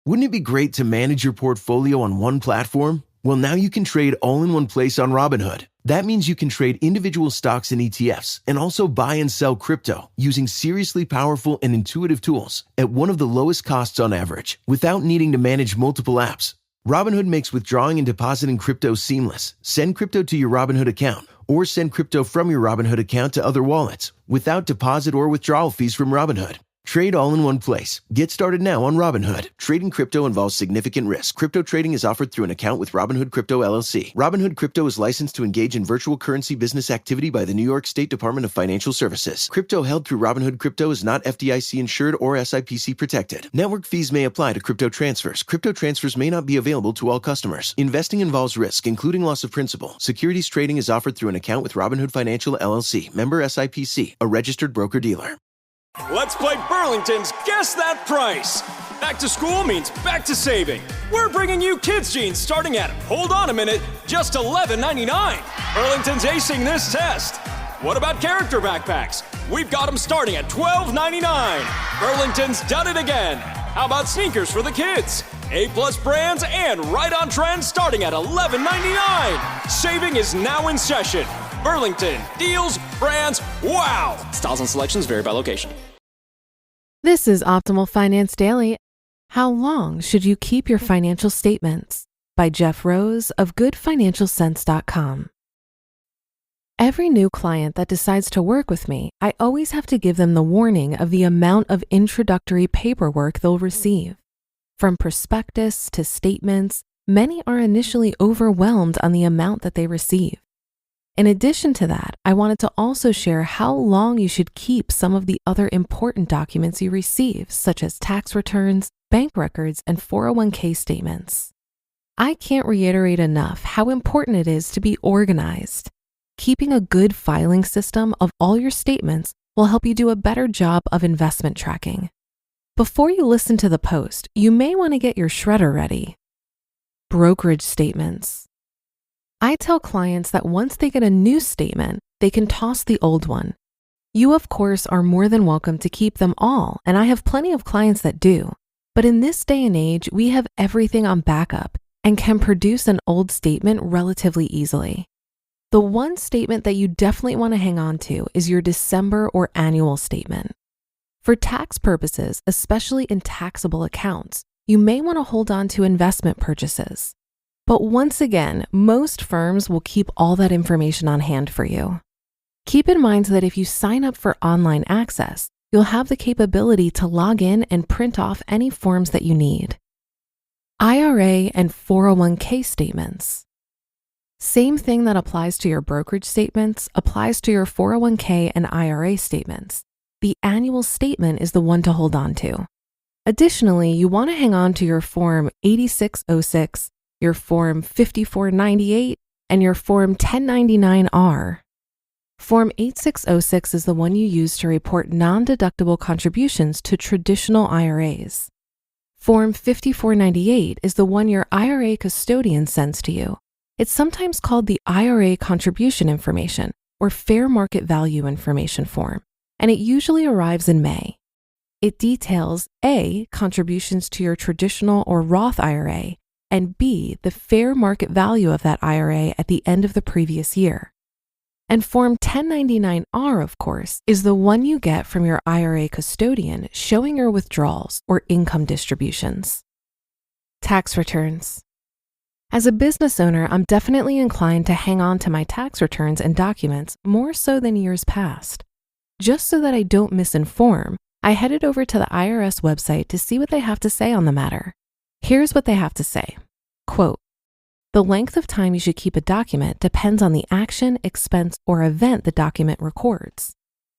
Wouldn't it be great to manage your portfolio on one platform? Well, now you can trade all in one place on Robinhood. That means you can trade individual stocks and ETFs and also buy and sell crypto using seriously powerful and intuitive tools at one of the lowest costs on average without needing to manage multiple apps. Robinhood makes withdrawing and depositing crypto seamless. Send crypto to your Robinhood account or send crypto from your Robinhood account to other wallets without deposit or withdrawal fees from Robinhood. Trade all in one place. Get started now on Robinhood. Trading crypto involves significant risk. Crypto trading is offered through an account with Robinhood Crypto LLC. Robinhood Crypto is licensed to engage in virtual currency business activity by the New York State Department of Financial Services. Crypto held through Robinhood Crypto is not FDIC insured or SIPC protected. Network fees may apply to crypto transfers. Crypto transfers may not be available to all customers. Investing involves risk, including loss of principal. Securities trading is offered through an account with Robinhood Financial LLC, member SIPC, a registered broker-dealer. Let's play Burlington's Guess That Price. Back to school means back to saving. We're bringing you kids' jeans starting at, hold on a minute, just $11.99. Burlington's acing this test. What about character backpacks? We've got them starting at $12.99. Burlington's done it again. How about sneakers for the kids? A-plus brands and right on trend starting at $11.99. Saving is now in session. Burlington, deals, brands, wow! Styles and selections vary by location. This is Optimal Finance Daily. How long should you keep your financial statements? By Jeff Rose of GoodFinancialSense.com. Every new client that decides to work with me, I always have to give them the warning of the amount of introductory paperwork they'll receive. From prospectus to statements, many are initially overwhelmed on the amount that they receive. In addition to that, I wanted to also share how long you should keep some of the other important documents you receive, such as tax returns, bank records, and 401k statements. I can't reiterate enough how important it is to be organized. Keeping a good filing system of all your statements will help you do a better job of investment tracking. Before you listen to the post, you may want to get your shredder ready. Brokerage statements. I tell clients that once they get a new statement, they can toss the old one. You, of course, are more than welcome to keep them all, and I have plenty of clients that do. But in this day and age, we have everything on backup and can produce an old statement relatively easily. The one statement that you definitely want to hang on to is your December or annual statement. For tax purposes, especially in taxable accounts, you may want to hold on to investment purchases. But once again, most firms will keep all that information on hand for you. Keep in mind that if you sign up for online access, you'll have the capability to log in and print off any forms that you need. IRA and 401k statements. Same thing that applies to your brokerage statements applies to your 401k and IRA statements. The annual statement is the one to hold on to. Additionally, you want to hang on to your Form 8606, your Form 5498, and your Form 1099-R. Form 8606 is the one you use to report non-deductible contributions to traditional IRAs. Form 5498 is the one your IRA custodian sends to you. It's sometimes called the IRA contribution information or fair market value information form, and it usually arrives in May. It details A, contributions to your traditional or Roth IRA, and B, the fair market value of that IRA at the end of the previous year. And Form 1099-R, of course, is the one you get from your IRA custodian showing your withdrawals or income distributions. Tax returns. As a business owner, I'm definitely inclined to hang on to my tax returns and documents more so than years past. Just so that I don't misinform, I headed over to the IRS website to see what they have to say on the matter. Here's what they have to say. Quote, "The length of time you should keep a document depends on the action, expense, or event the document records.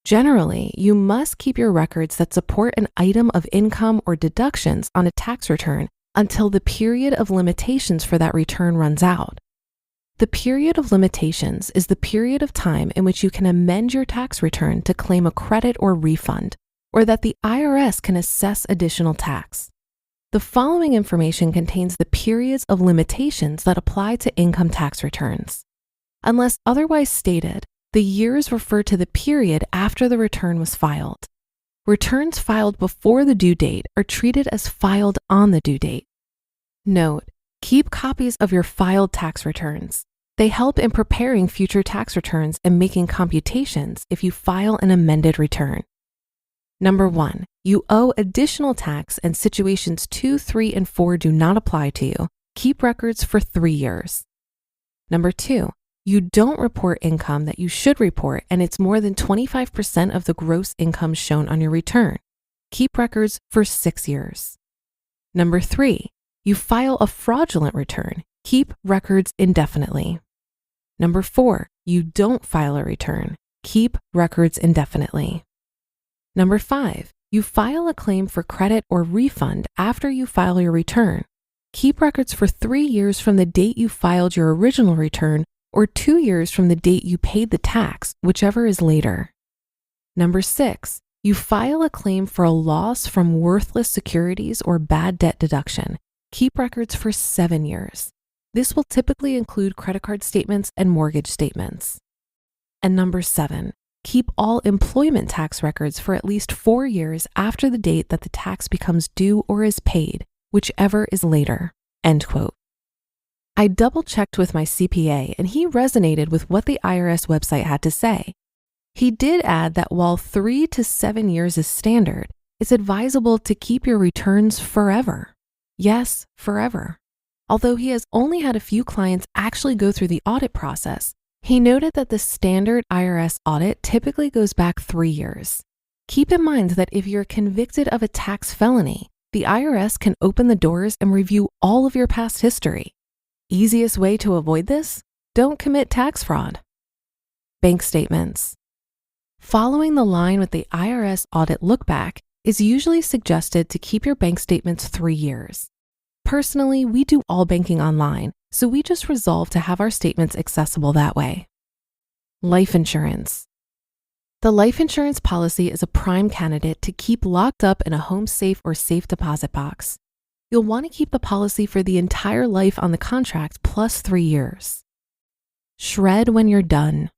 Generally, you must keep your records that support an item of income or deductions on a tax return until the period of limitations for that return runs out. The period of limitations is the period of time in which you can amend your tax return to claim a credit or refund, or that the IRS can assess additional tax. The following information contains the periods of limitations that apply to income tax returns. Unless otherwise stated, the years refer to the period after the return was filed. Returns filed before the due date are treated as filed on the due date. Note: keep copies of your filed tax returns. They help in preparing future tax returns and making computations if you file an amended return. Number 1, you owe additional tax and situations 2, 3, and 4 do not apply to you. Keep records for 3 years. Number 2, you don't report income that you should report and it's more than 25% of the gross income shown on your return. Keep records for 6 years. Number 3, you file a fraudulent return. Keep records indefinitely. Number 4, you don't file a return. Keep records indefinitely. Number 5, you file a claim for credit or refund after you file your return. Keep records for 3 years from the date you filed your original return or 2 years from the date you paid the tax, whichever is later. Number 6, you file a claim for a loss from worthless securities or bad debt deduction. Keep records for 7 years. This will typically include credit card statements and mortgage statements. And number 7, keep all employment tax records for at least 4 years after the date that the tax becomes due or is paid, whichever is later." End quote. I double-checked with my CPA and he resonated with what the IRS website had to say. He did add that while 3 to 7 years is standard, it's advisable to keep your returns forever. Yes, forever. Although he has only had a few clients actually go through the audit process, he noted that the standard IRS audit typically goes back 3 years. Keep in mind that if you're convicted of a tax felony, the IRS can open the doors and review all of your past history. Easiest way to avoid this? Don't commit tax fraud. Bank statements. Following the line with the IRS audit look back is usually suggested to keep your bank statements 3 years. Personally, we do all banking online, so we just resolve to have our statements accessible that way. Life insurance. The life insurance policy is a prime candidate to keep locked up in a home safe or safe deposit box. You'll want to keep the policy for the entire life on the contract plus 3 years. Shred when you're done.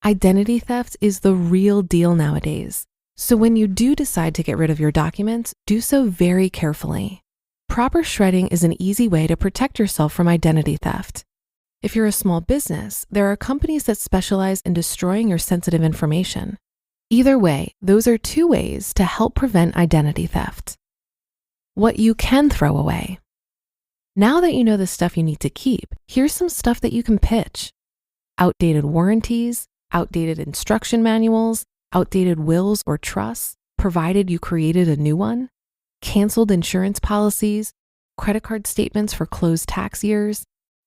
Identity theft is the real deal nowadays, so when you do decide to get rid of your documents, do so very carefully. Proper shredding is an easy way to protect yourself from identity theft. If you're a small business, there are companies that specialize in destroying your sensitive information. Either way, those are 2 ways to help prevent identity theft. What you can throw away. Now that you know the stuff you need to keep, here's some stuff that you can pitch. Outdated warranties, outdated instruction manuals, outdated wills or trusts, provided you created a new one, canceled insurance policies, credit card statements for closed tax years,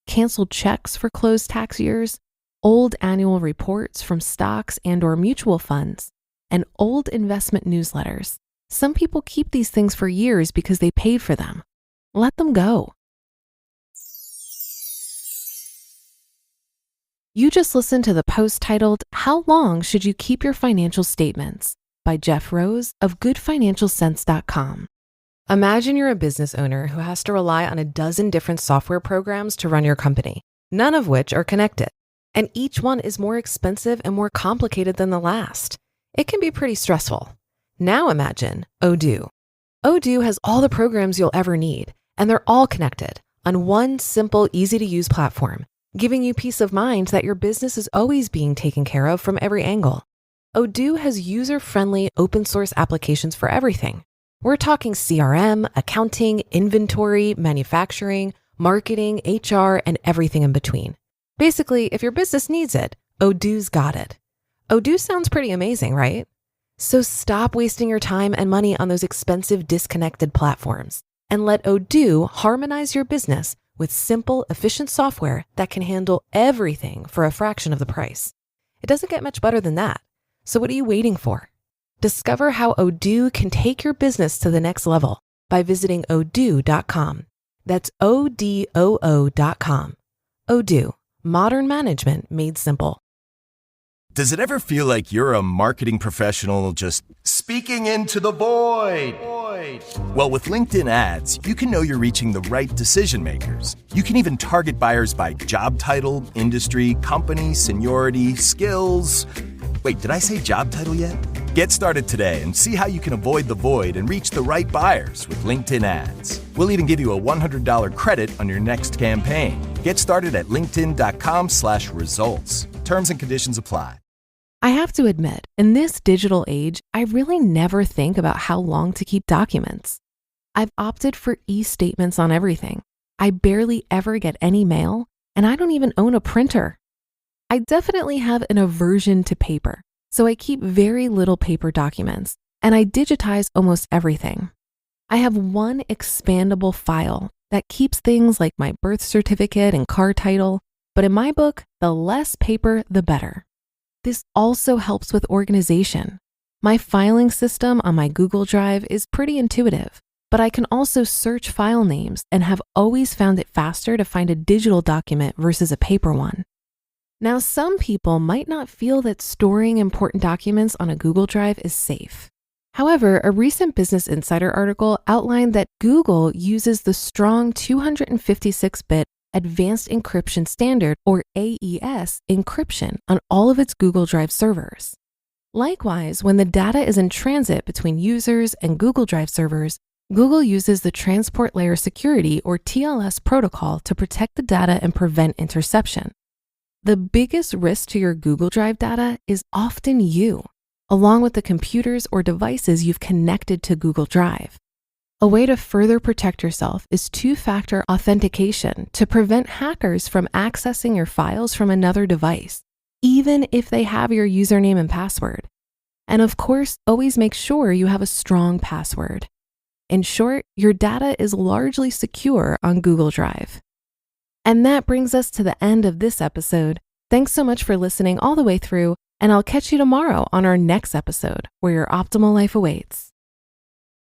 canceled checks for closed tax years, old annual reports from stocks and/or mutual funds, and old investment newsletters. Some people keep these things for years because they paid for them. Let them go. You just listened to the post titled, "How Long Should You Keep Your Financial Statements?" by Jeff Rose of goodfinancialsense.com. Imagine you're a business owner who has to rely on a dozen different software programs to run your company, none of which are connected, and each one is more expensive and more complicated than the last. It can be pretty stressful. Now imagine Odoo. Odoo has all the programs you'll ever need, and they're all connected on one simple, easy-to-use platform, giving you peace of mind that your business is always being taken care of from every angle. Odoo has user-friendly, open-source applications for everything. We're talking CRM, accounting, inventory, manufacturing, marketing, HR, and everything in between. Basically, if your business needs it, Odoo's got it. Odoo sounds pretty amazing, right? So stop wasting your time and money on those expensive, disconnected platforms and let Odoo harmonize your business with simple, efficient software that can handle everything for a fraction of the price. It doesn't get much better than that. So what are you waiting for? Discover how Odoo can take your business to the next level by visiting odoo.com. That's ODOO.com. Odoo, modern management made simple. Does it ever feel like you're a marketing professional just speaking into the void? Well, with LinkedIn ads, you can know you're reaching the right decision makers. You can even target buyers by job title, industry, company, seniority, skills. Wait, did I say job title yet? Get started today and see how you can avoid the void and reach the right buyers with LinkedIn ads. We'll even give you a $100 credit on your next campaign. Get started at linkedin.com/results. Terms and conditions apply. I have to admit, in this digital age, I really never think about how long to keep documents. I've opted for e-statements on everything. I barely ever get any mail, and I don't even own a printer. I definitely have an aversion to paper, so I keep very little paper documents, and I digitize almost everything. I have one expandable file that keeps things like my birth certificate and car title, but in my book, the less paper, the better. This also helps with organization. My filing system on my Google Drive is pretty intuitive, but I can also search file names and have always found it faster to find a digital document versus a paper one. Now, some people might not feel that storing important documents on a Google Drive is safe. However, a recent Business Insider article outlined that Google uses the strong 256-bit Advanced Encryption Standard, or AES, encryption on all of its Google Drive servers. Likewise, when the data is in transit between users and Google Drive servers, Google uses the Transport Layer Security, or TLS protocol, to protect the data and prevent interception. The biggest risk to your Google Drive data is often you, along with the computers or devices you've connected to Google Drive. A way to further protect yourself is two-factor authentication to prevent hackers from accessing your files from another device, even if they have your username and password. And of course, always make sure you have a strong password. In short, your data is largely secure on Google Drive. And that brings us to the end of this episode. Thanks so much for listening all the way through, and I'll catch you tomorrow on our next episode where your optimal life awaits.